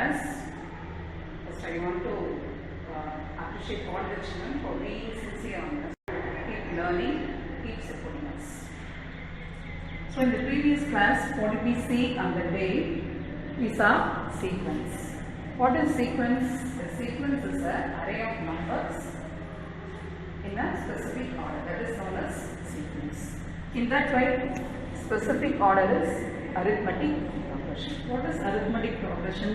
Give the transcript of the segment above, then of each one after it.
class. First, I want to appreciate all the children for being sincere on us. Keep learning, keep supporting us. So, in the previous class, what did we see on the day? We saw sequence. What is sequence? A sequence is an array of numbers in a specific order. That is known as sequence. In that way, specific order is arithmetic progression. What is arithmetic progression?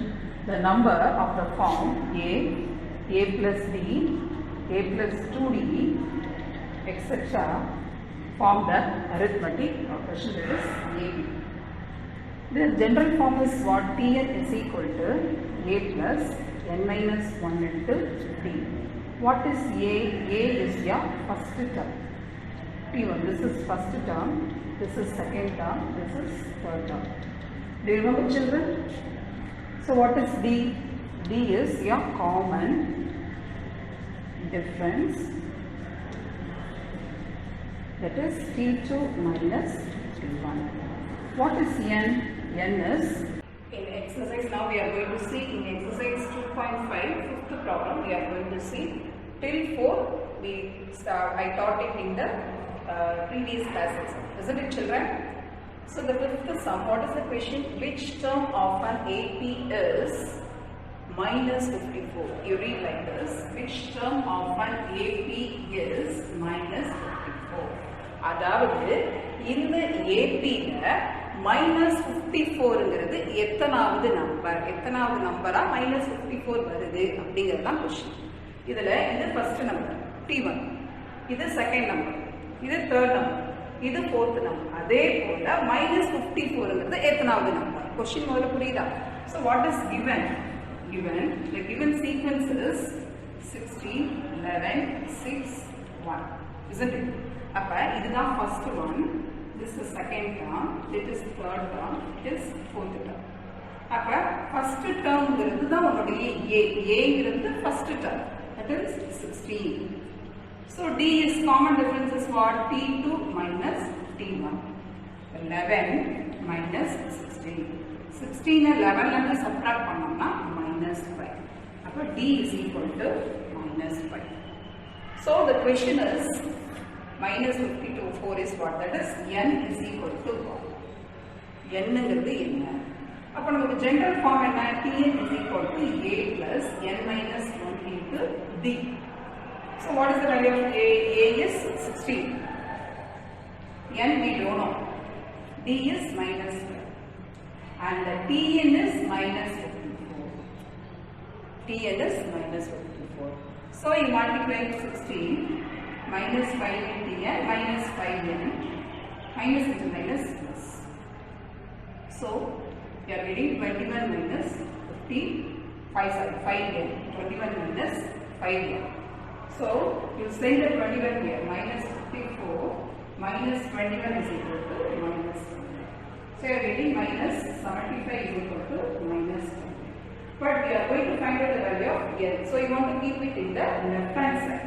The number of the form a plus b, a plus 2d, etc. form the arithmetic progression, that is AB. The general form is what? Tn is equal to a plus n minus 1 into d. What is a? A is your first term. T1, this is first term, this is second term, this is third term. Do you remember, children? So what is D? D is your common difference, that is T2 minus T1. What is N? N is, in exercise now we are going to see in exercise 2.5, fifth problem we are going to see. Till 4 I taught it in the previous classes, isn't it, children? So the fifth sum, what is the question? Which term of an AP is minus 54? You read like this. Which term of an AP is minus 54? அதாவது இந்த APல minus 54 ங்கிறது எத்தனாவது நம்பரா minus 54 வருது அப்படிங்கிறது தான் question. இதுல இது ஃபர்ஸ்ட் நம்பர் T1, இது செகண்ட் நம்பர், இது தேர்ட் நம்பர், இது ஃபோர்த் நம்பர். அதே போல minus 54 ங்கிறது எத்தனாவது நம்பர்? क्वेश्चन முதல்ல புரியுதா? So what is given? The given sequence is 16, 11, 6, 1, isn't it? அப்ப இதுதான் first one, this is second term, this is third term, this is fourth term. அப்ப first term ங்கிறது தான் உங்களுடைய A ங்கிறது first term, that is 16. So D is common difference is what? T2 minus T1. 11 minus 16. 16 11 ல subtract பண்ணோம்னா minus 5. அப்ப D is equal to minus 5. So the question is minus 52 4 is what? That is N is equal to what? N ங்கிறது என்ன? அப்ப நமக்கு general form என்ன? Tn is equal to A plus N minus 1 into D. So what is the value of A? A is 16. N we don't know. D is minus 5. And Tn is minus 54. Tn is minus 54. So you multiply 16 minus 5 in Tn minus 5n minus into minus plus. So you are getting 21 minus 5n. 21 minus 5n. So you send the 21 here, minus 54 minus 21 is equal to minus 10. So you are getting minus 75 is equal to minus 10. But we are going to find out the value of n. So you want to keep it in the left hand side.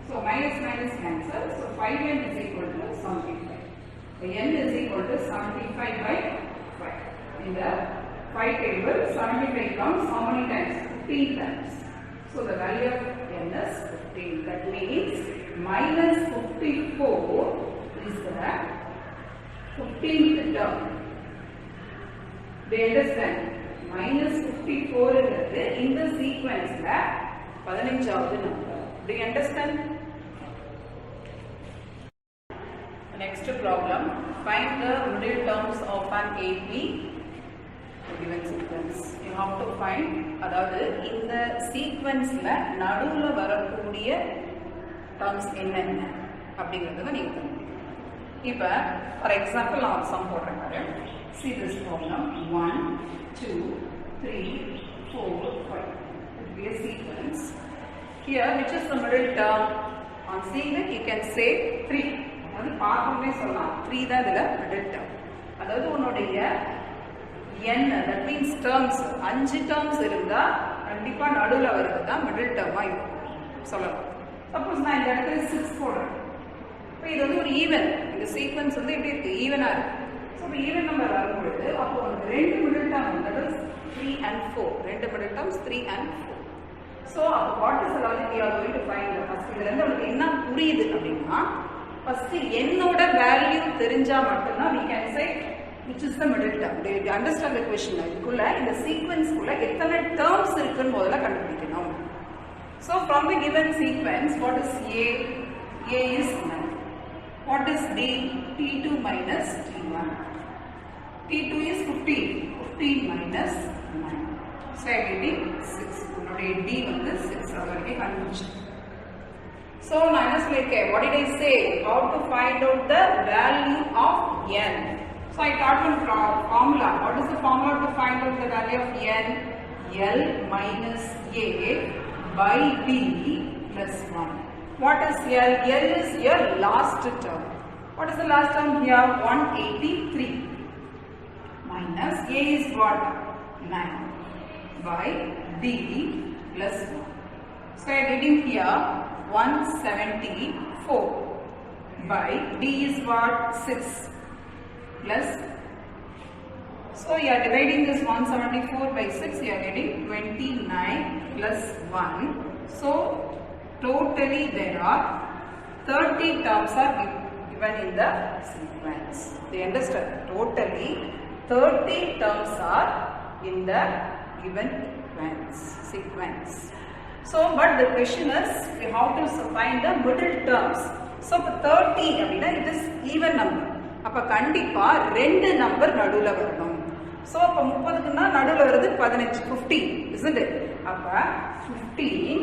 So minus minus cancel. So 5n is equal to 75. The n is equal to 75 by 5. In the 5 table, 75 comes how many times? 15 times. So the value of n is 15. That means minus 54 is the 15th term. Do you understand? Minus 54 is in the sequence la 15வது number. Do you understand? Next problem. Find the middle terms of an AP given sequence. You have to find, அதாவது இந்த சீக்வென்ஸ்ல நடுவுல வரக்கூடிய terms என்னென்ன அப்படிங்கறத நீங்க தெரிஞ்சுக்கணும். இப்போ for example நான் ஒரு சம் போடுறேன் பாரு. See this problem 1 2 3 4 5. It will be a sequence. Here which is the middle term? On seeing it you can say 3. அதாவது பார்க்கவே சொல்லலாம் 3 தான் இதுல மிடில் டேர்ம். அதாவது உன்னுடைய n, that means terms 5 terms இருந்தா கண்டிப்பா நடுவுல வரது தான் மிடில் டேர்மா இருக்கும் சொல்லலாம். சப்போஸ் நான் இந்த இடத்துல 6 போடுறேன். இப்போ இது வந்து ஒரு ஈவன், இந்த சீக்வென்ஸ் வந்து எப்படி இருக்கு? ஈவனா இருக்கு. ஸோ இப்போ ஈவன் நம்பர் வரும்பொழுது அப்போ உனக்கு 2 middle term, that is 3 and 4. Two middle terms 3 and 4. So what is the logic we are going to find? First, இதுல இருந்து உங்களுக்கு என்ன புரியுது அப்படின்னா, first என்னோட வேல்யூ தெரிஞ்சா மட்டும்தான் we can say which is the middle term. Do you understand the question? இதுக்குள்ள இந்த சீக்வென்ஸ் குள்ள எத்தனை terms இருக்குன்னு முதல்ல கண்டுபிடிக்கணும். So from the given sequence, what is A? A is 9. What is D? T2 minus T1. T2 is 15. 15 minus 9. So I am getting 6. D வந்து 6 already conversion. So now what did I say? How to find out the value of n? So I taught one formula. What is the formula to find out the value of n? L minus A by B plus 1. What is L? L is your last term. What is the last term here? 183 minus A is what? 9 by D plus 1. So I am getting here 174 by D is what? 6 plus. So you are dividing this 174 by 6, you are getting 29 plus 1. So totally there are 30 terms are given in the sequence. Do you understand? Totally 30 terms are in the given sequence. So but the question is how to find the middle terms. So 30 அப்படினா it is even number. அப்ப கண்டிப்பா ரெண்டு number நடுவுல வரணும். So அப்ப 30க்குனா நடுவுல வருது 15 15 isn't it? அப்ப 15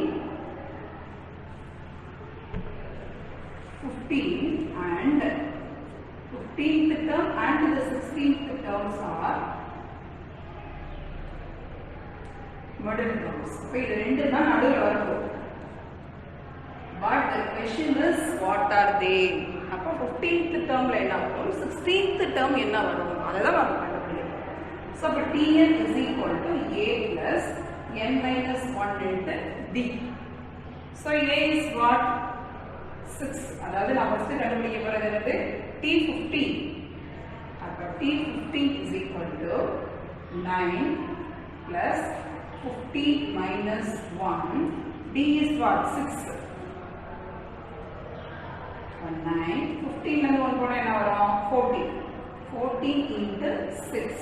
and 15th term and the 16th terms are middle terms. So இது ரெண்டு தான் நடுவுல வரும். But the question is what are they? அப்ப 15th termல என்ன வரும்? 16th term என்ன வரும்? அததான் நம்ம கண்டுபிடிக்கணும். So அப்ப Tn is equal to A plus n minus 1 into D. So A is what? 6. அதாவது நான் first கண்டுபிடிக்க போறது என்னது? T15. அப்ப T15 is equal to 9 plus 15 minus 1. D is what? 6. 9. 15 and 1 போனா என்ன வரும்? 14. 14 into 6.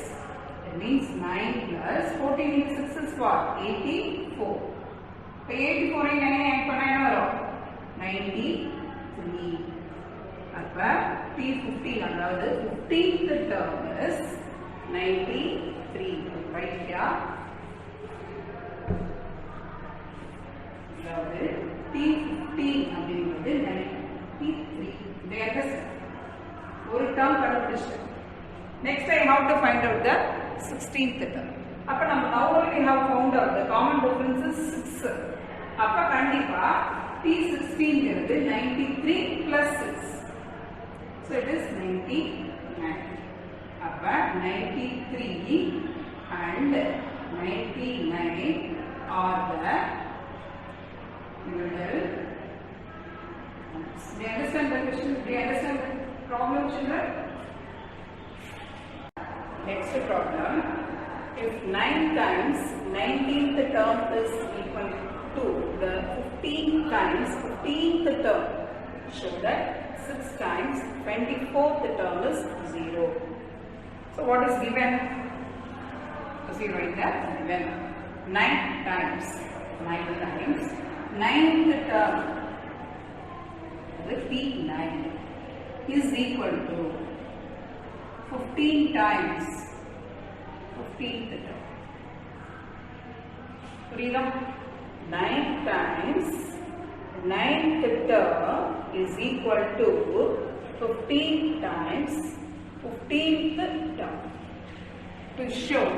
That means 9 plus 14 into 6 is what? 84. So 84 and 9 add பண்ணா என்ன வரும்? 93. அப்ப T15 அதாவது 15th term is 93. Right here. அதாவது T15 அப்படிங்கிறது 93. They understand? ஒரு term கண்டுபிடிச்சிட்டோம். Next I have to find out the 16th term. அப்ப நம்ம now already have found out the common difference is 6. அப்ப கண்டிப்பா T16 இருக்கு 93 plus 6. So it is 99. அப்ப 93 and 99 are the middle. Do you understand the question? Do you understand the problem, children? Next problem. If 9 times 19th term is equal to the 15 times 15th term, show that 6 times 24th term is 0. So what is given? 0 in the given. 9 times 9th term, the P9 is equal to 15 times 15th term. Freedom. 9 times 9th term is equal to 15 times 15th term. To show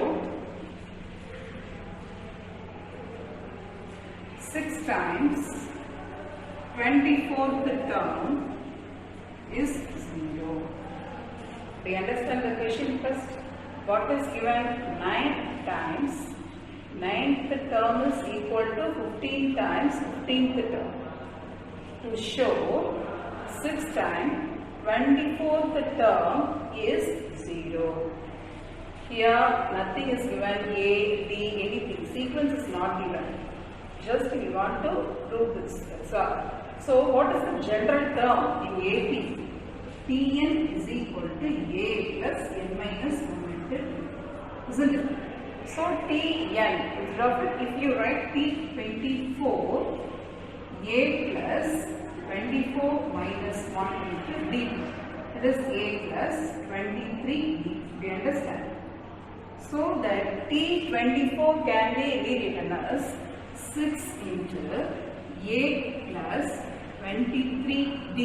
6 times 24th term is 0. Do you understand the question first? What is given? 9 times 9th term is equal to 15 times 15th term. To show 6 times 24th term is 0. Here nothing is given, A, D, anything. Sequence is not given. Just we want to prove this. That's all. So what is the general term in AP? Tn is equal to A plus n minus 1 into 2. Isn't it? So Tn, if you write T24, A plus 24 minus 1 into D. It is A plus 23D. Do you understand? So that T24 can be rewritten as 6 into A plus 23D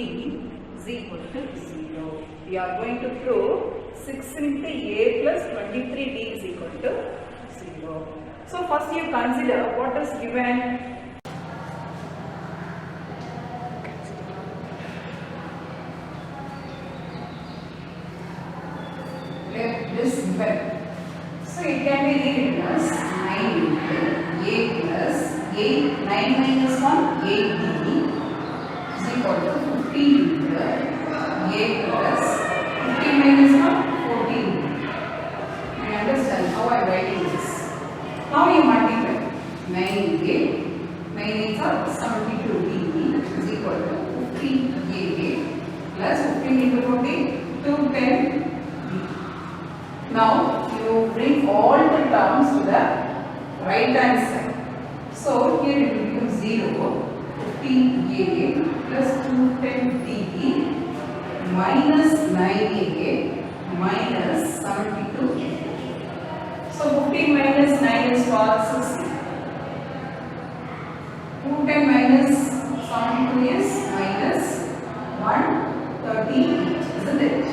is equal to 0. We are going to prove 6 into A plus 23D is equal to 0. So first you consider what is given. Let this given. So it can be rewritten as 9 into A plus 9 minus 1 8D is equal to 15 into A plus 15 minus 1 14. You understand how I am writing this? Now you multiply 9A, 9 is 72D is equal to 15A plus 15 into 14 210. Now you bring all the terms to the right hand side. So here it will become 0, 15A plus 210D minus 9A minus 72. So 15 minus 9 is what? 60. 210 minus 72 is minus 138, isn't it?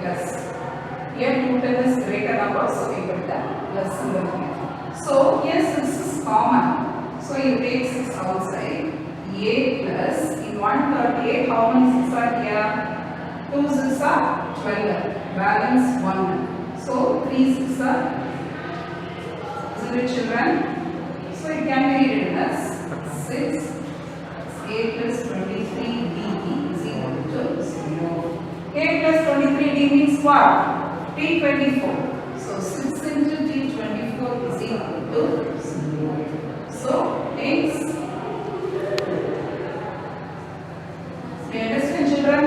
Plus. Here 210 is greater number, so we put the plus symbol here. So here 6 is common. So you take 6 outside. A plus in 138, how many 6 are here? 2 6 are 12. Balance 1. So 3 6 are, isn't it children? So it can be written as 6 A plus 23D is equal to 0. A plus 23D means what? T24. So 6 into T24 is equal to 0. So next, do you understand children?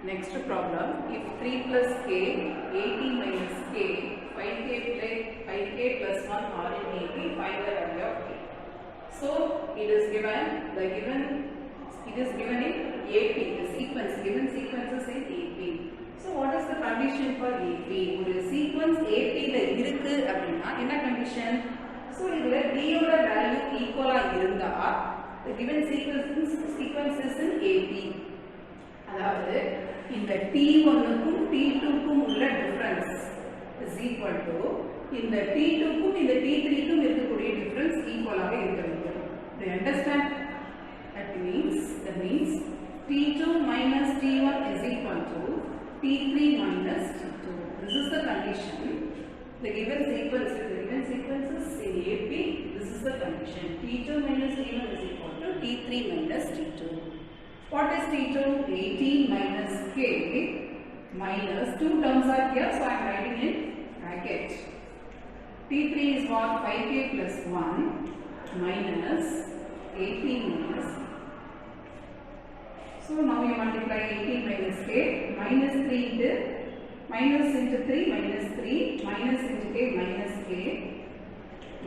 Next problem, if 3 plus k, 18 minus k, 5k plus 1 are in AP, find the value of k. So it is given in AP, the sequence, given sequences in AP. So what is the condition for AP? ஒரு sequence AP ல இருக்கு அப்படினா என்ன condition? So இதுல D ஓட value equal ஆ இருந்தா the given sequences in AP. அதாவது இந்த T1 க்கும் T2 க்கும் உள்ள difference is equal to இந்த T2 க்கும் இந்த T3 க்கும் இருக்கக்கூடிய difference equal ஆக இருக்க வேண்டும். Do you understand? That means T2 minus T1 is equal to T3 minus T2. This is the condition. The given sequences in AP, this is the condition. T2 minus T1 is equal to T3 minus T2. What is T2? 18 minus k minus 2 terms are here, so I am writing in bracket. T3 is what? 5k plus 1 minus 18 minus. So now you multiply 18 minus k, minus 3 into minus into 3 minus 3 minus into k minus k.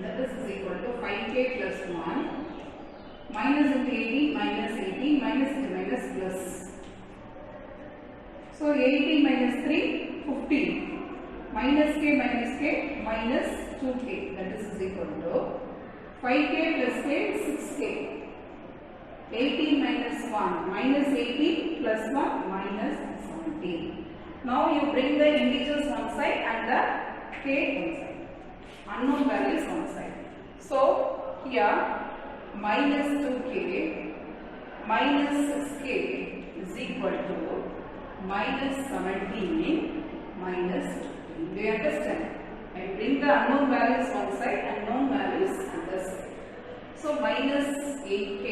That is equal to 5k plus 1 minus into 18 minus 18 minus into minus plus. So 18 minus 3 15 minus k minus 2k, that is equal to 5k plus k 6k. 18 minus 1 minus 18 plus 1 minus 17. Now you bring the integers one side and the k one side, unknown values one side. So here minus 2k minus 6k is equal to minus 17 minus 2. Do you understand? I bring the unknown values one side and known values other side. So minus 8k,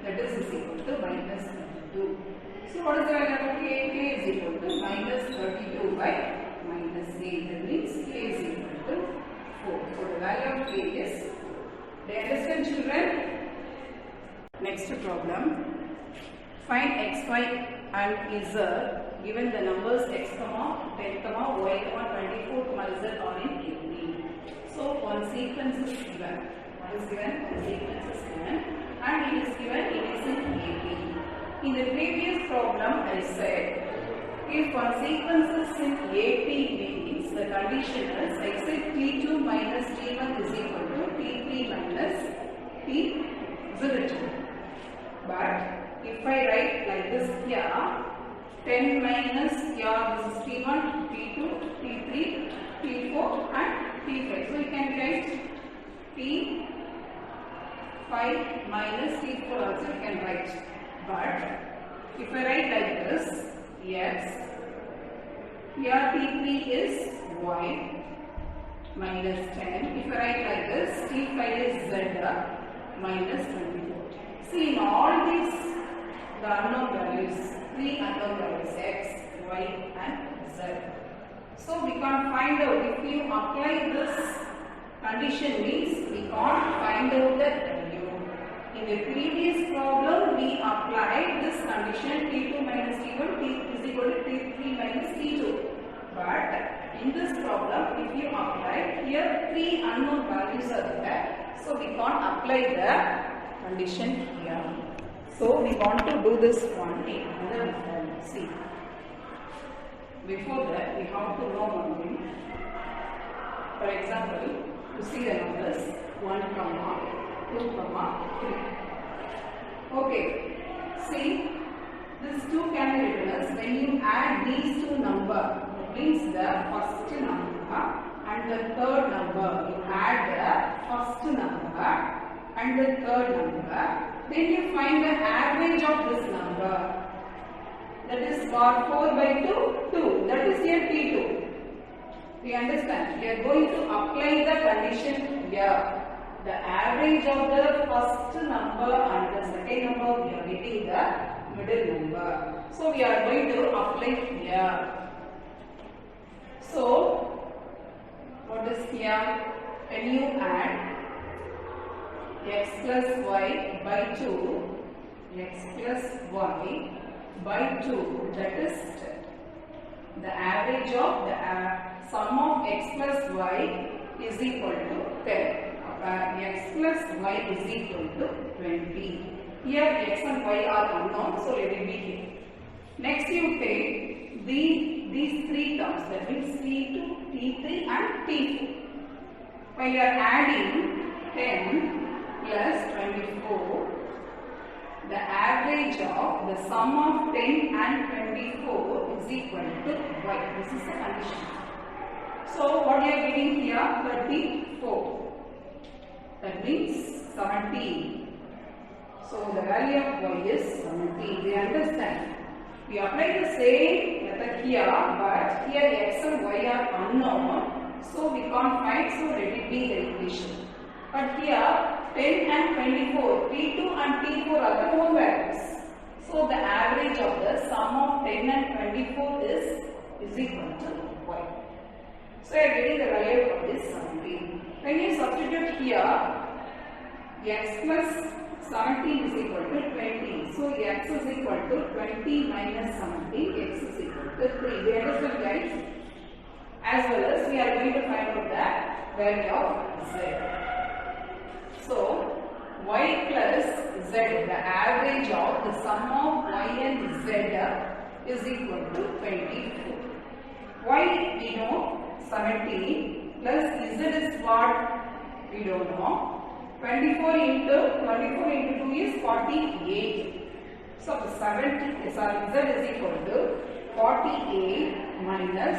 that is equal to minus 22. So what is the value of k? K is equal to minus 32 by minus 8. That means k is equal to 4. So the value of k is, do you understand children? Next problem. Find x, y and z given the numbers x, 10, y, 24, z are in AP. So one sequence is given. One sequence is given and it is given, it is in AP. In the previous problem I said, if one sequence is in AP means the condition is x t2 minus t1 is equal to t3 minus t02. But if I write like this here, 10 minus here this is t1, t2, t3, t4 and t5. So you can write t5 minus t4 also you can write. But if I write like this, yes, here t3 is y minus 10. If I write like this, t5 is z minus 24. See, in all these, the unknown values, 3 unknown values, x, y and z. So we can't find out, if you apply this condition means we can't find out the value. In the previous problem we applied this condition t2 minus t1 is equal to t3 minus t2. But in this problem if you apply, here 3 unknown values are there. So we can't apply the condition here. So we want to do this one in another method. See, before that we have to know one thing. For example, to see the numbers 1, 2, 3. Okay, see, these two can be written as when you add these two numbers, that means the first number and the third number. You add the first number and the third number, then you find the average of this number. That is 4 by 2, 2. That is here T2. We understand? We are going to apply the condition here. The average of the first number and the second number, we are getting the middle number. So we are going to apply here. So what is here? When you add x plus y by 2, x plus y by 2, that is the average of the sum of x plus y is equal to 10. X plus y is equal to 20. Here x and y are unknown, so let it be here. Next you take these three terms, that means T2, T3 and T4. While you are adding 10 plus 24, the average of the sum of 10 and 24 is equal to y. This is the condition. So what you are getting here? 34. That means 17. So the value of y is 17. We understand? We apply the same method here, but here x and y are unknown, so we can't find, so let it be the equation. But here 10 and 24, T2 and T4 are the known values. So the average of the sum of 10 and 24 is equal to y. So you are getting the value of this 17. When you substitute here, x plus 17 is equal to 20. So x is equal to 20 minus 17, x is equal to 3. We understand, guys? As well as we are going to find out the value of z. So y plus z, the average of the sum of y and z is equal to 24. Y we know 17 plus z is what? We don't know. 24 into 2 is 48. So 70, sorry, z is equal to 48 minus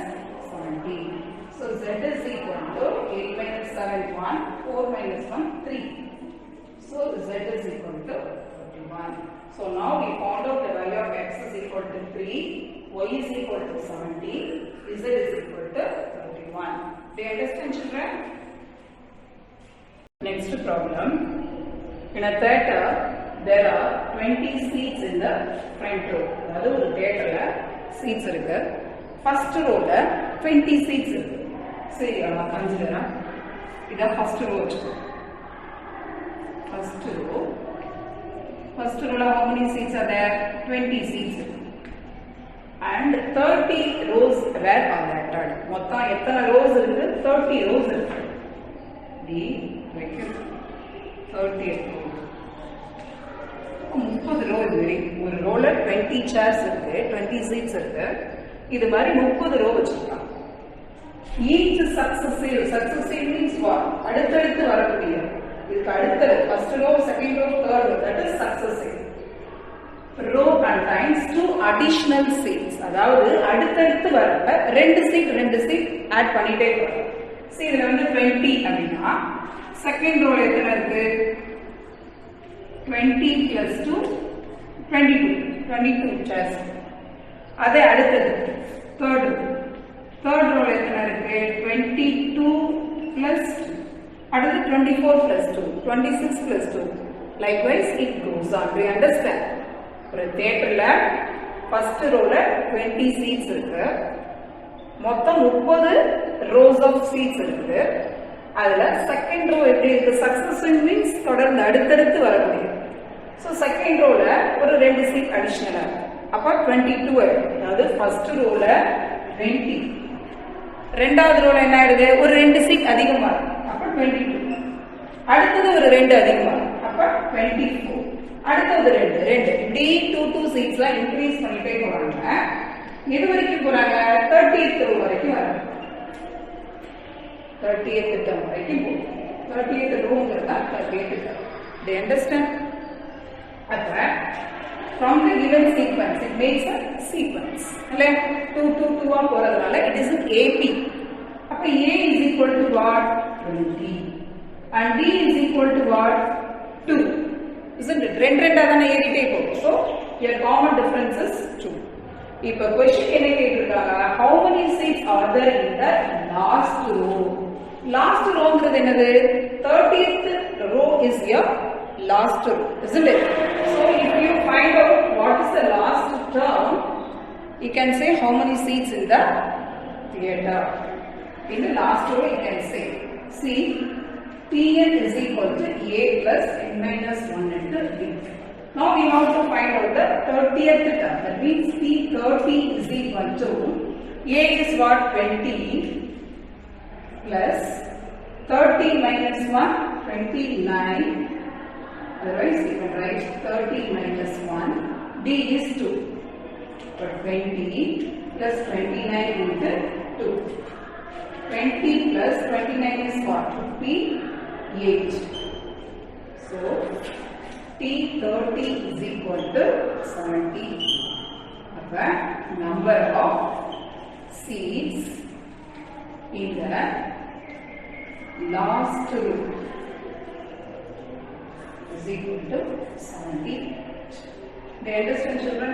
17. So z is equal to 8 minus 7, 1, 4 minus 1, 3. So z is equal to 31. So now we found out the value of x is equal to 3, y is equal to 17, z is equal to 31. Do you understand, children? Next problem. In a theatre, there are 20 seats in the front row. அதாவது ஒரு தியேட்டர்ல seats இருக்கு. First rowல 20 seats இருக்கு. சரி கன்சிடரா இதான் first row வச்சுக்கோ. First rowல how many seats are there? 20 seats. And 30 rows were allotted. மொத்தம் எத்தனை rows இருக்கு? 30 rows இருக்கு. D வைக்கும் 30 rows. 30 row இருக்கு. ஒரு ரோல 20 chairs இருக்கு, 20 seats இருக்கு. இது மாதிரி 30 row வச்சிருக்காங்க. Each successive means what? அடுத்தடுத்து வரக்கூடிய. இதுக்கு அடுத்த first row, second row, third row, that is successive. Row contains 2 additional seats. அதாவது அடுத்தடுத்து வரப்ப ரெண்டு சீட் ஆட் பண்ணிட்டே போறோம். சரி இதுல வந்து 20 அப்படினா செகண்ட் ரோல எத்தனை இருக்கு? 20 plus 2 22 chairs. அதே அடுத்தது third ரோல எத்தனை இருக்கு? 22 plus அடுத்து 24 plus 2 26 plus 2. Likewise it goes on. Do you understand? ஒரு தியேட்டர்ல ஃபர்ஸ்ட் ரோல 20 சீட்ஸ் இருக்கு. மொத்தம் 30 rows of seats இருக்கு. அதுல செகண்ட் ரோ எப்படி இருக்கு? சக்சஸிவ் மீன்ஸ் தொடர்ந்து அடுத்தடுத்து வரக்கூடிய. சோ செகண்ட் ரோல ஒரு 2 சீட் அடிஷனலா இருக்கு. அப்ப 22 அதாவது ஃபர்ஸ்ட் ரோல 20. ரெண்டாவது ரோல என்ன ஆயிடுது? ஒரு 2 சீட் அதிகமா இருக்கு. அப்ப 22. அடுத்தது ஒரு 2 அதிகமா இருக்கு. அப்ப 24. அடுத்தது 2 இப்படி 2 சீட்ஸ்லாம் இன்க்ரீஸ் பண்ணிட்டே போறாங்க. எது வரைக்கும் போறாங்க? 30th row வரைக்கும் வராங்க. 30th term வரைக்கும் போகும். 30th rowங்கிறதா 30th term. Do you understand? அப்ப from the given sequence it makes a sequence. இல்ல 2 2 2 ஆ போறதுனால it is an AP. அப்ப A is equal to what? 20 and D is equal to what? 2. Isn't it? ரெண்டா தான ஏறிட்டே போகும். So your common difference is 2. இப்ப question என்ன கேட்டிருக்காங்க? How many seats are there in the last row? Last rowங்கிறது என்னது? 30th row is your last row, isn't it? So if you find out what is the last term, you can say how many seats in the theater. In the last row you can say, see, Tn is equal to A plus n minus 1 into B. Now we have to find out the 30th term. That means T30 is equal to A is what? 20 plus 30 minus 1, 29. Otherwise you can write 30 minus 1. D is 2. But 20 plus 29 into 2. 20 plus 29 is what? 58. So T30 is equal to 70. The number of seats in the last row is equal to 70. Do you understand, children?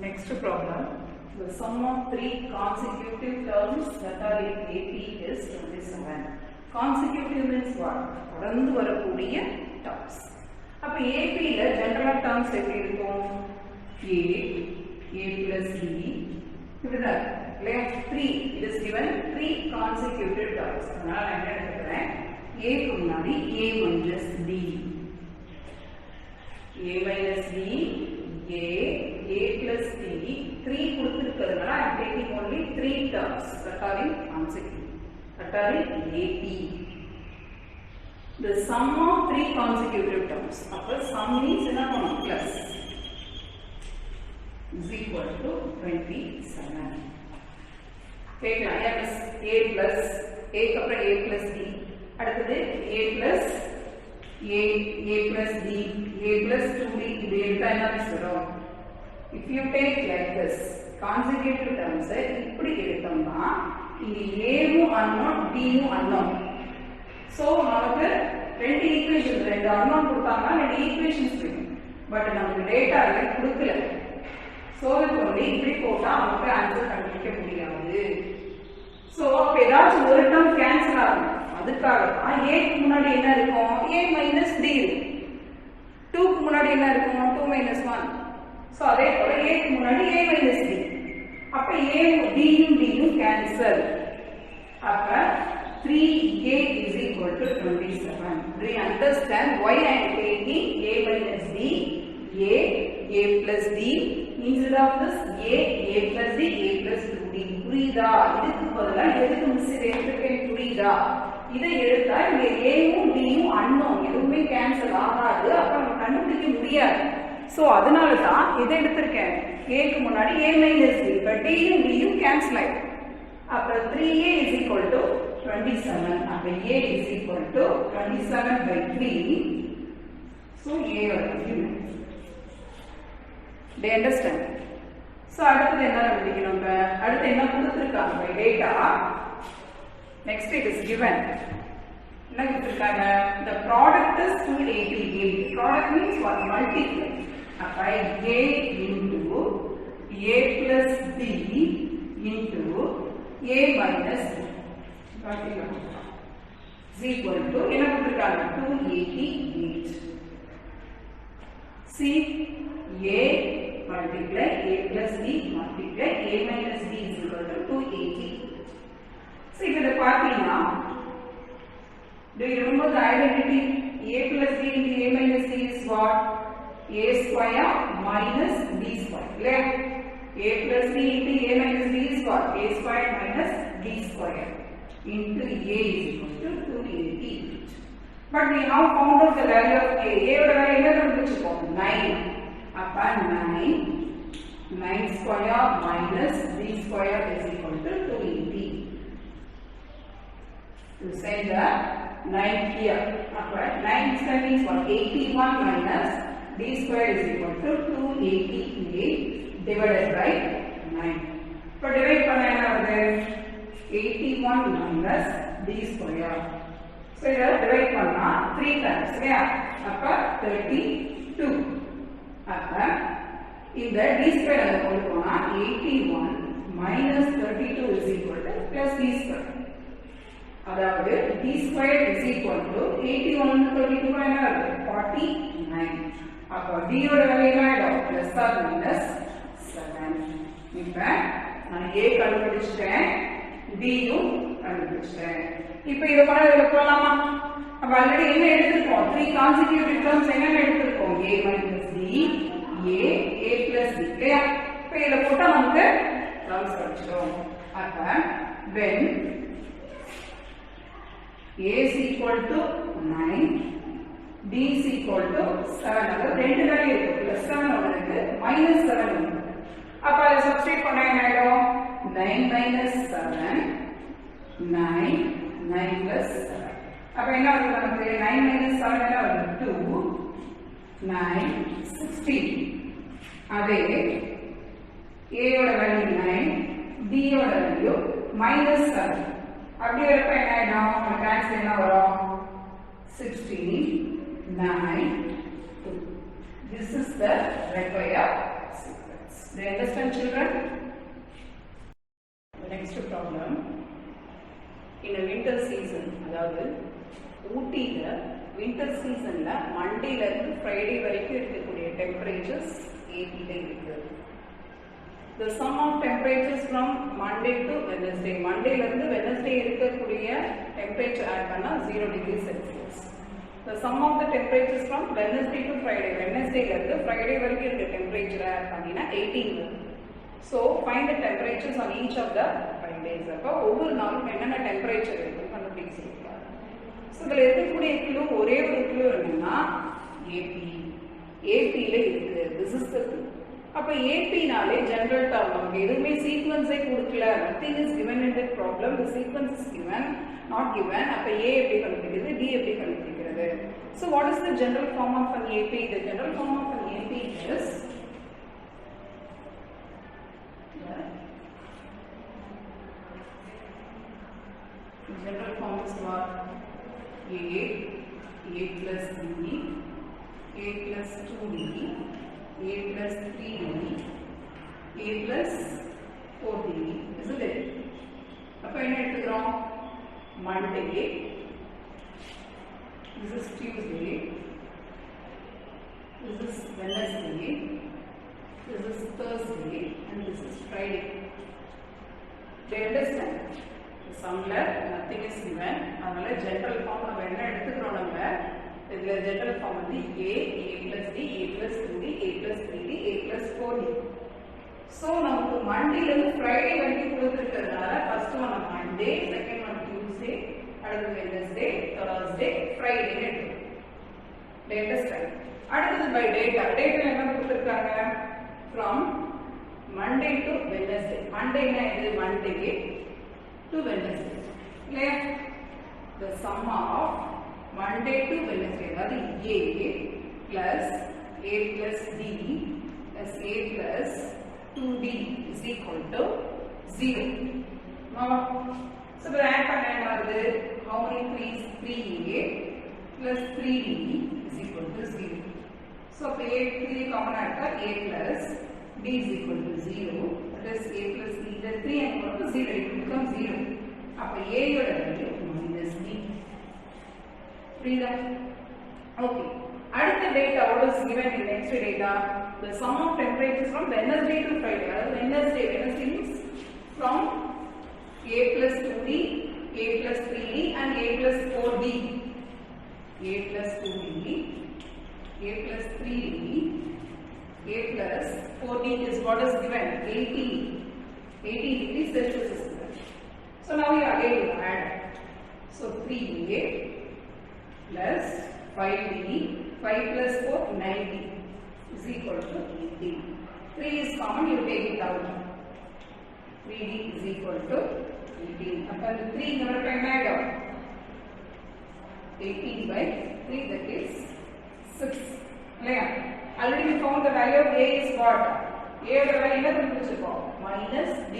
Next problem. The sum of 3 consecutive terms that are in AP is 27. Consecutive means what? தொடர்ந்து வரக்கூடிய terms. அப்ப AP ல general terms எப்படி இருக்கும்? A plus B இப்படிதான் இல்லையா? 3 it is given 3 consecutive terms. அதனால நான் என்ன எடுத்துக்கிறேன்? A க்கு முன்னாடி A minus D, A minus D, A plus D, 3 கொடுத்திருக்கிறதுனால I am taking only 3 terms that are in consecutive, that are in AP. The sum of 3 consecutive terms. அப்ப sum means என்ன பண்ணும்? Plus is equal to 27. கேட்கலாம் A plus A அப்புறம் A plus D, அடுத்தது A plus D, A plus 2D, இது எடுத்தா என்ன சொல்றோம்? If you take like this consecutive terms இப்படி எடுத்தோம்னா இங்க A வும் unknown, D வும் unknown. So நமக்கு ரெண்டு ஈக்குவேஷன்ஸ், ரெண்டு unknown கொடுத்தாங்கன்னா ரெண்டு ஈக்குவேஷன்ஸ் இருக்கு. பட் நமக்கு டேட்டா எல்லாம் கொடுக்கல. சோ இப்போ இப்படி போட்டா நமக்கு ஆன்சர் கண்டுபிடிக்க முடியாது. சோ அப்ப ஏதாச்சும் ஒரு டேர்ம் கேன்சல் ஆகும். அதுக்காக தான் ஏக்கு முன்னாடி என்ன இருக்கும் a minus d இருக்கும் 2 க்கு முன்னாடி என்ன இருக்கும் 2 minus 1 சோ அதே போல a க்கு முன்னாடி a minus d அப்ப a d யும் d யும் கேன்சல் அப்ப 3a is equal to 27 do you understand why I am taking a minus d a plus d instead of this a plus d a plus 2d புரியுதா இதுக்கு பதிலா எதுக்கு miss எடுத்துட்டேன் புரியுதா இதை எடுத்தா இங்க a யும் d யும் அன்னோன் எதுவுமே கேன்சல் ஆகாது அப்ப நம்ம கண்டுபிடிக்க முடியாது சோ அதனால தான் இதை எடுத்துர்க்கேன் a க்கு முன்னாடி a minus d but d யும் d யும் கேன்சல் ஆயிடும் அப்ப 3a is equal to 27 அப்ப a is equal to 27 by 3 so a value they understand so அடுத்து என்ன கண்டுபிடிக்கணும் நம்ம அடுத்து என்ன கொடுத்திருக்காங்க by data next it is given என்ன கொடுத்திருக்காங்க the product is 288 product means what multiply அப்ப a into a plus b into a minus is equal to என்ன கொடுத்திருக்காங்க 288 see a multiply a plus b multiply a minus b is equal to 280 so if the பார்த்தீங்கன்னா do you remember the identity a plus b into a minus c is what a square minus b square இல்லையா a plus b into a minus b is what a square minus b square into a is equal to 280 but we now found out the value of a ஓட value என்ன கண்டுபிடிச்சிருக்கோம் 9 அப்ப 9 square minus b square is equal to 280 to send the 9 here அப்ப 9 square means what 81 minus b square is equal to 288 divided by 9 இப்ப divide பண்ணா என்ன வருது 81 minus b square so இத டிவைட் பண்ணா 3 times இல்லையா அப்ப 32 அப்ப இந்த d square அங்க கொண்டு போனா 81 minus 32 is equal to plus d square அதாவது d square is equal to 81 32 என்ன வருது 49 அப்ப d ஓட வேல்யூ என்ன ஆயிடும் plus or minus 7 இப்ப நான் a கண்டுபிடிச்சிட்டேன் d யும் கண்டுபிடிச்சிட்டேன் இப்போ இத பண்ண இதல போலாமா அப்ப ஆல்ரெடி என்ன எடுத்துட்டோம் 3 கான்சிக்யூட்டிவ் டர்ம்ஸ் என்ன எடுத்துட்டோம் a minus d a plus d இல்லையா இப்போ இத போட்டா நமக்கு டர்ம்ஸ் கிடைச்சிடும் அப்ப when a is equal to 9 d is equal to 7 அதாவது ரெண்டு வேல்யூ இருக்கு plus 7 ஒன்னு இருக்கு minus 7 ஒன்னு அப்ப அத சப்ஸ்டிட்யூட் பண்ணா என்ன ஆயிடும் 9 minus 7 9 9 plus 7 அப்ப என்ன வருது நமக்கு 9 minus 7 என்ன வருது 2 9 16 அதே a ஓட வேல்யூ 9 d ஓட வேல்யூ minus 7 அப்படி வரப்ப என்ன ஆயிடும் நமக்கு ஆன்சர் என்ன வரும் 16 9 2 this is the required sequence do you understand children the next problem in a winter season அதாவது ஊட்டில winter seasonல மண்டேல இருந்து ஃப்ரைடே வரைக்கும் இருக்கக்கூடிய டெம்பரேச்சர்ஸ் 80 ல இருக்கு the sum of temperatures from Monday to Wednesday மண்டேல இருந்து வெட்னஸ்டே இருக்கக்கூடிய டெம்பரேச்சர் ஆட் பண்ணா 0 degrees Celsius the sum of the temperatures from Wednesday to Friday வெட்னஸ்டேல இருந்து ஃப்ரைடே வரைக்கும் இருக்க டெம்பரேச்சர் ஆட் பண்ணினா 18 வரும் so find the temperatures on each of the 5 days அப்ப ஒவ்வொரு நாளும் என்னென்ன டெம்பரேச்சர் இருக்குன்னு கண்டுபிடிக்க சொல்றாங்க so இதுல இருக்கக்கூடிய க்ளூ ஒரே ஒரு க்ளூ என்னன்னா AP ல இருக்கு this is the clue அப்ப AP நாலே ஜெனரல் டர்ம் நமக்கு எதுவுமே சீக்வென்ஸே கொடுக்கல nothing is given in that problem the sequence is given not given அப்ப A எப்படி கண்டுபிடிக்கிறது D எப்படி கண்டுபிடிக்கிறது so what is the general form of an AP the general form of an AP is the general form is what A plus D A plus 2D a plus 3d a plus 4d isn't it அப்ப என்ன எடுத்துக்கிறோம் Monday this is Tuesday, this is Wednesday, this is Thursday, and this is Friday. Do you understand? The summer nothing is given. அதனால general form நம்ம என்ன எடுத்துக்கிறோம் நம்ம இதுல general form வந்து a plus d, a plus 2d, a plus 3d, a plus 4d. So நமக்கு Monday ல இருந்து Friday வரைக்கும் கொடுத்திருக்கிறதுனால first one Monday, second one Tuesday, அடுத்து Wednesday, Thursday, Friday எடுத்துக்கிறோம். Do you understand? அடுத்து by data. Data என்ன கொடுத்திருக்காங்க? From Monday to Wednesday. Monday na idu Monday to Wednesday. Clear? The sum of Monday to Wednesday that is a plus a plus d plus a plus 2d is equal to 0. Now, so we add how many 3s? 3a plus 3d is equal to 0. So, a 3 common add a plus d is equal to 0, that is a plus d, the 3 and 1 to 0, it will become 0. Now, a value minus d. Freedom. Okay. Add the data, what is given in next data? The sum of temperatures from Wednesday to Friday. Wednesday means from a plus 2d, a plus 3d and a plus 4d. A plus 2d, a plus 3d, a plus 4d is what is given 18 degrees Celsius is given. So now we again add. So 3a plus 5d, 5 plus 4 90 is equal to 18. 3 is common, you take it out. 3d is equal to 18. After the 3 number time add up. 18 by 3 that is 6. Clear? Already we found the value of a is what? A value என்ன கண்டுபிடிச்சிருக்கோம்? minus d.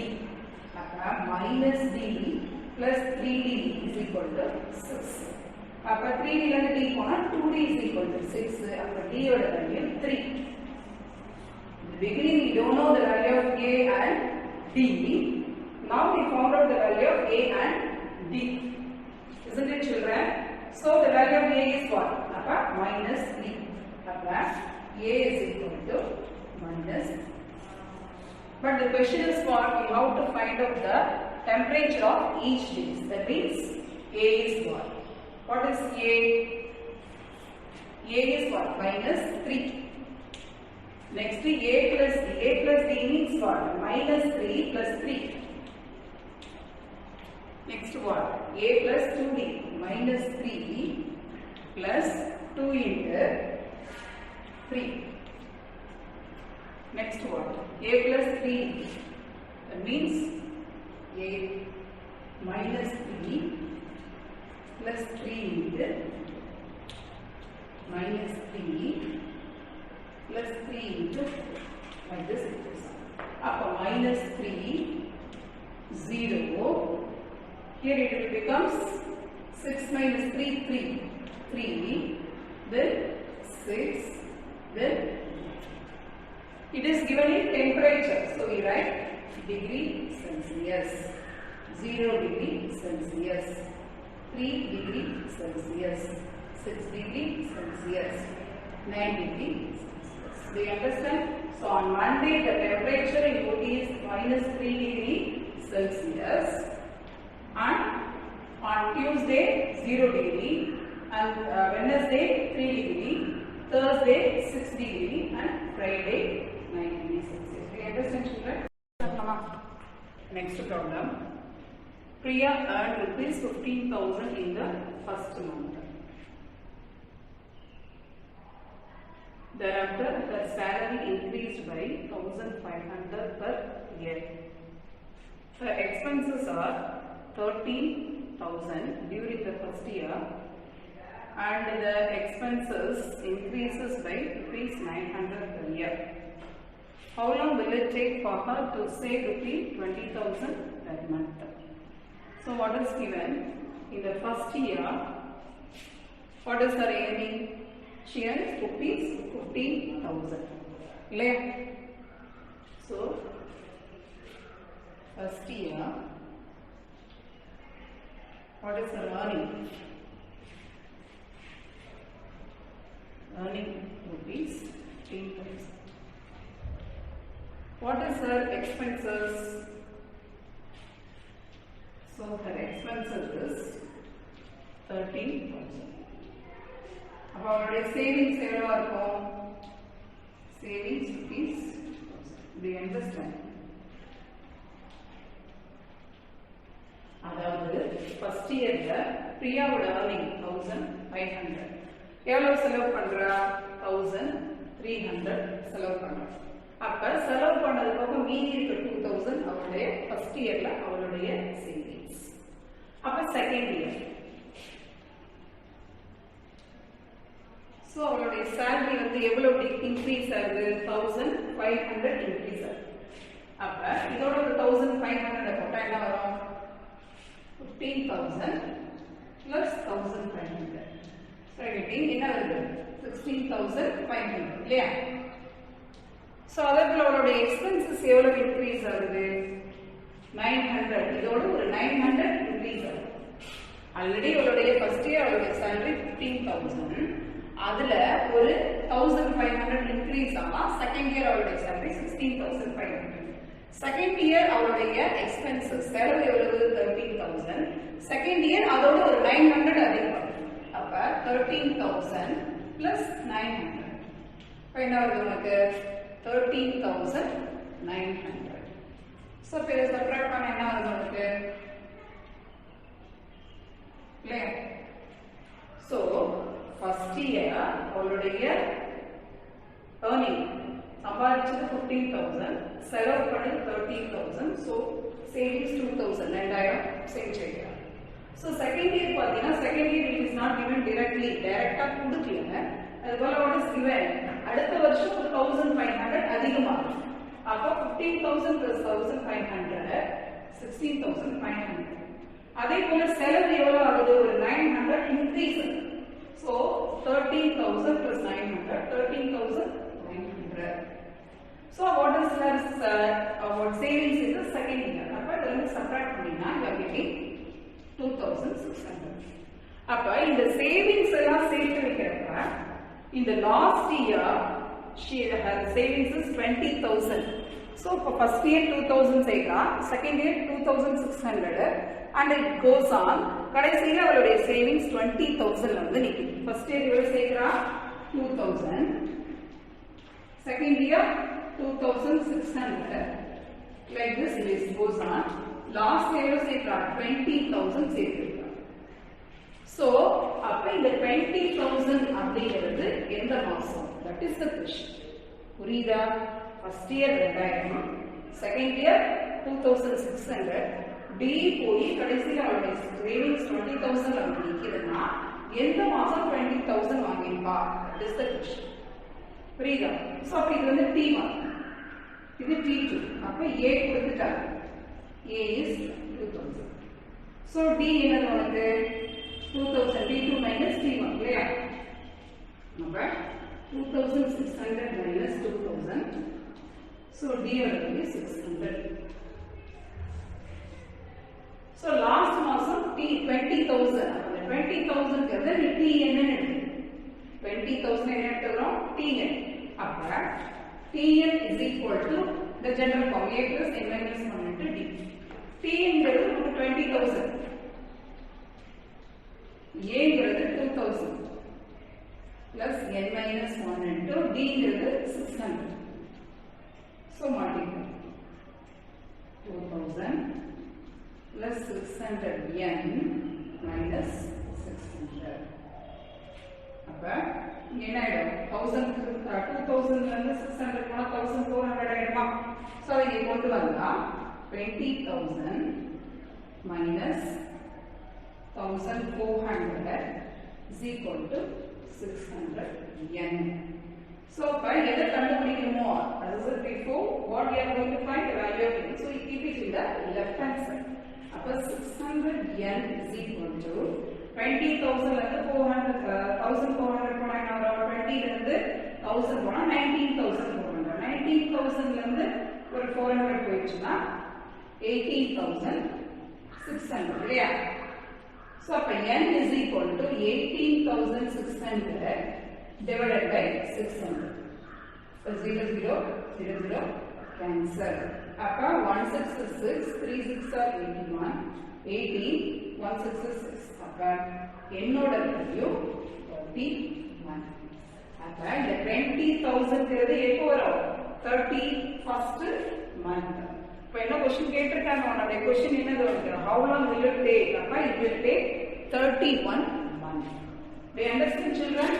அப்ப minus d plus 3d is equal to 6. அப்ப 3d ல இருந்து d போனா 2d is equal to 6. அப்ப d யோட value 3. In the beginning we don't know the value of a and d. Now we found out the value of a and d. Isn't it, children? So the value of a is what? அப்ப minus 3. அப்ப a is equal to minus. But the question is for how to find out the temperature of each day. That means a is what? What is a? A is what? Minus 3. Next a plus d. A plus d means what? Minus 3 plus 3. Next what? A plus 2d. Minus 3 plus 2 into 3. Next what? A plus 3. That means a minus 3 plus 3 into minus 3 plus 3 into like this it is. Up minus 3 0. Here it will becomes 6 minus 3 3 then 6 then it is given in temperature. So we write degree Celsius, 0 degree Celsius, 3 degree Celsius, 6 degree Celsius, 9 degree Celsius. Do you understand? So on Monday the temperature in UT is minus 3 degree Celsius and on Tuesday 0 degree and Wednesday 3 degree, Thursday 6 degree and Friday 9 degrees Celsius. Do you understand, children? Next problem. Priya earned rupees 15,000 in the first month. Thereafter, her salary increased by 1,500 per year. Her expenses are 13,000 during the first year and the expenses increases by rupees 900 per year. How long will it take for her to save rupees 20,000 per month? So what is given in the first year? What is her earning? She earns rupees 15,000. Clear? So first year, what is her earning? earning rupees 15,000. What is her expenses? So her expenses is 13,000. அப்ப அவருடைய savings எவ்வளவு இருக்கும்? Savings rupees 1,000. Do you understand? அதாவது first yearல பிரியாவோட earning 1,500. எவ்வளவு செலவு பண்றா? 1,300 செலவு பண்றா. அப்ப செலவு பண்ணது போக மீதி இருக்க 2,000 அவளுடைய first yearல அவளுடைய savings. அப்ப second year. So அவளுடைய salary வந்து எவ்வளவு increase ஆகுது? 1,500 increase ஆகுது. அப்ப இதோட 1,500 போட்டா என்ன வரும்? 15,000 plus 1,500. So getting என்ன வருது? 16,500 இல்லையா? So அதற்கு அவளுடைய expenses எவ்வளவு increase ஆகுது? 900. இதோட ஒரு 900 increase ஆகுது. ஆல்ரெடி அவளுடைய first year அவளுடைய salary 15,000. அதுல ஒரு 1,500 increase ஆனா second year அவளுடைய salary 16,500. Second year அவளுடைய expenses செலவு எவ்வளவு? 13,000. Second year அதோட ஒரு 900 அதிகம். அப்ப 13,000 plus 900. அப்ப என்ன வருது உங்களுக்கு? 13,900. So இப்ப இதை subtract பண்ண என்ன வருது உங்களுக்கு? இல்லையா? So first year அவளுடைய earning சம்பாதிச்சது 15,000, செலவு பண்ணது 13,000. So savings 2,000, 2000 சேவ் செய்யலாம். So second year பாத்தீங்கன்னா second year it is not given directly, டைரக்டா கொடுக்கல. அதுபோல what is given? அடுத்த வருஷம் 1,500 அதிகமாகும். அப்ப 15,000 plus 1,500 16,500. அதே போல செலவு எவ்வளவு ஆகுது? ஒரு 900 increase. So 13,000 plus 900 13,900. So what is our savings in the second year? அப்ப இதெல்லாம் subtract பண்ணினா you are getting 2,600. அப்ப இந்த savings எல்லாம் சேர்த்து வைக்கிறப்ப இந்த last year her savings is 20,000. So for first year 2,000 சேர்க்கிறா, second year 2,600 and it goes on. கடைசியில அவளுடைய savings 20,000 வந்து நிக்குது. first year எவ்வளவு சேர்க்கிறா? 2,000. second year 2,600. like this it goes on. last year எவ்வளவு சேர்க்கிறா? 20,000 சேர்க்கிறா. So அப்ப இந்த 20,000 அப்படிங்கிறது எந்த மாசம்? that is the question. புரியுதா? first year 2000, second year 2,600. D போய் கடைசியில அவளுடைய savings 20,000 வந்து நிக்குதுன்னா எந்த மாசம் 20,000 வாங்கிருப்பா? that is the question. புரியுதா? சோ அப்ப இது வந்து T1, இது T2. அப்ப A கொடுத்துட்டாங்க. A is 2,000. so D என்னது உங்களுக்கு? 2,000. T2 minus T1 இல்லையா? அப்ப 2,600 minus 2,000. so D வந்து 600. so last மாசம் T 20,000. அப்ப 20,000 க்கு நீ T என்னன்னு எடுத்து 20,000 என்ன எடுத்துறோம்? Tn. அப்ப Tn is equal to the general form A plus n minus 1 into D. Tn ங்கிறது 20,000. A ங்கிறது 2,000 plus n minus 1 into D ங்கிறது 600. so multiply 2,000 plus 600 n minus 600. அப்ப என்ன ஆயிடும்? 2,000 ல இருந்து 600 போனா 1,400 ஆயிடுமா? சோ இதை கொண்டு வந்தா 20,000 minus 1,400 is equal to 600 n. so இப்ப எதை கண்டுபிடிக்கணுமோ as I said before, what we are going to find the value of n. so we keep it in the left hand side. அப்ப 600 n is equal to 20,000 ல இருந்து 1,400 போனா என்ன வரும்? 20 ல இருந்து 1,000 போனா 19,400. 19,000 ல இருந்து ஒரு 400 போயிடுச்சுன்னா 18,600 இல்லையா? so அப்ப n is equal to 18,600 divided by 600. So 0, 0, 0, 0, cancel. Appa 1 6 is 6, 3 6 are 81, 18, 1 6 is 6. Appa என்னோட value 31. அப்ப இந்த 20,000ங்கிறது எப்போ வரும்? 31st month. இப்போ என்ன क्वेश्चन கேட்டிருக்காங்க உன்னோட क्वेश्चन என்னது வந்து how long will it take? அப்ப it will take 31 months. Do you understand children?